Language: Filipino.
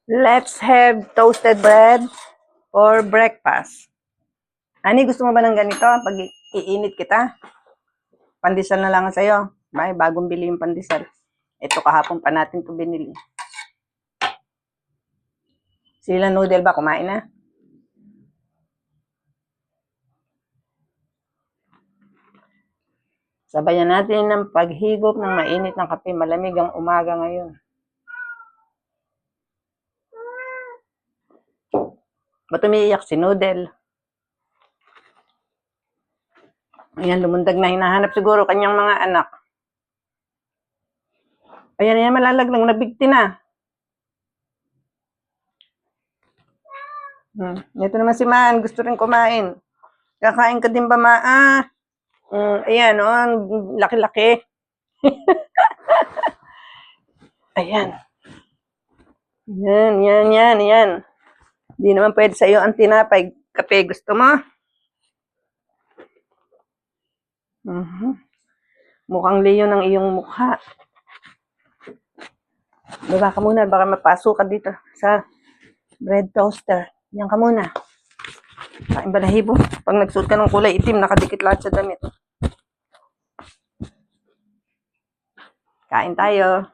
Let's have toasted bread for breakfast. Ani, gusto mo ba ng ganito? Pag iinit kita, pandesal na lang sa'yo. May bagong bili yung pandesal. Ito kahapon pa natin ito binili. Sila noodle ba? Kumain na? Sabayan natin ng paghigop ng mainit ng kape. Malamig ang umaga ngayon. Ba't umiiyak si Noodle? Ayan, lumundag na. Hinahanap siguro kanyang mga anak. Ayan, malalaglang. Nabigti na. Ito naman si Man. Gusto rin kumain. Kakain ka din ba, Ma? Ayan, laki-laki. Ayan. Yan. Hindi naman pwede sa iyo ang tinapay. Kape, gusto mo? Mukhang Leo ng iyong mukha. Baba ka muna, baka mapasok ka dito sa bread toaster. Yan ka muna. Kain balahibo. Pag nagsuot ka ng kulay itim, nakadikit lahat sa damit. Kain tayo.